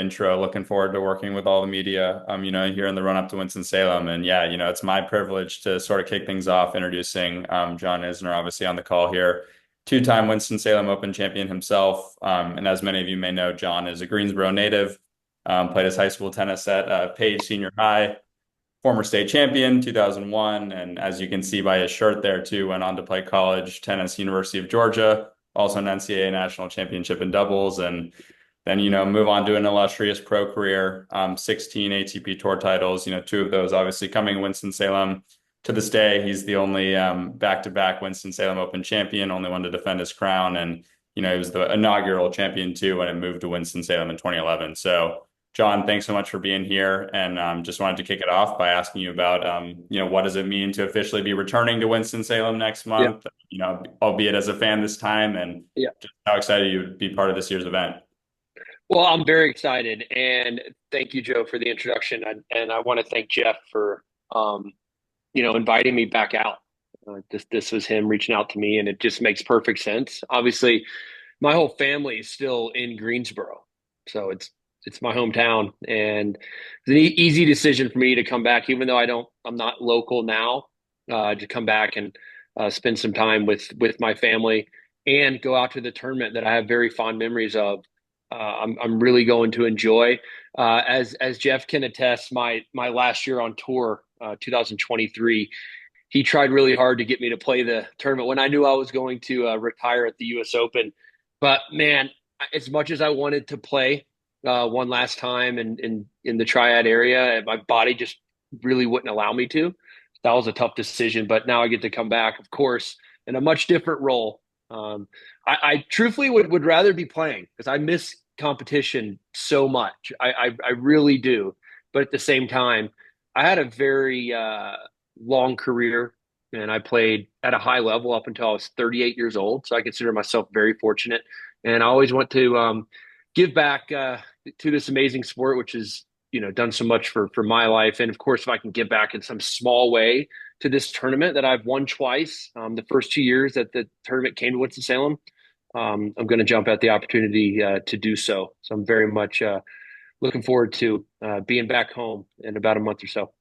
intro. Looking forward to working with all the media, here in the run up to Winston-Salem. And yeah, it's my privilege to sort of kick things off introducing John Isner, obviously on the call here, two-time Winston-Salem Open champion himself. And as many of you may know, John is a Greensboro native, played his high school tennis at Page Senior High, former state champion 2001. And as you can see by his shirt there too, went on to play college tennis, University of Georgia, also an NCAA national championship in doubles. And then, move on to an illustrious pro career, 16 ATP tour titles, two of those obviously coming Winston-Salem. To this day, he's the only back-to-back Winston-Salem Open champion, only one to defend his crown. And, he was the inaugural champion too when it moved to Winston-Salem in 2011. So, John, thanks so much for being here. And just wanted to kick it off by asking you about, what does it mean to officially be returning to Winston-Salem next Yeah, month, albeit as a fan this time, and yeah. just how excited you would be part of this year's event. Well, I'm very excited, and thank you, Joe, for the introduction. And I want to thank Jeff for, inviting me back out. This was him reaching out to me, and it just makes perfect sense. Obviously, my whole family is still in Greensboro, so it's my hometown, and it's an easy decision for me to come back, even though I'm not local now, to come back and spend some time with my family and go out to the tournament that I have very fond memories of. I'm really going to enjoy. As Jeff can attest, my last year on tour, 2023, he tried really hard to get me to play the tournament when I knew I was going to retire at the U.S. Open. But man, as much as I wanted to play one last time in the Triad area, my body just really wouldn't allow me to. That was a tough decision, but now I get to come back, of course, in a much different role. I truthfully would rather be playing because I miss competition so much. I really do. But at the same time, I had a very long career and I played at a high level up until I was 38 years old. So I consider myself very fortunate. And I always want to give back to this amazing sport, which has done so much for my life. And of course, if I can give back in some small way to this tournament that I've won twice, the first 2 years that the tournament came to Winston-Salem, I'm going to jump at the opportunity to do so. So I'm very much looking forward to being back home in about a month or so.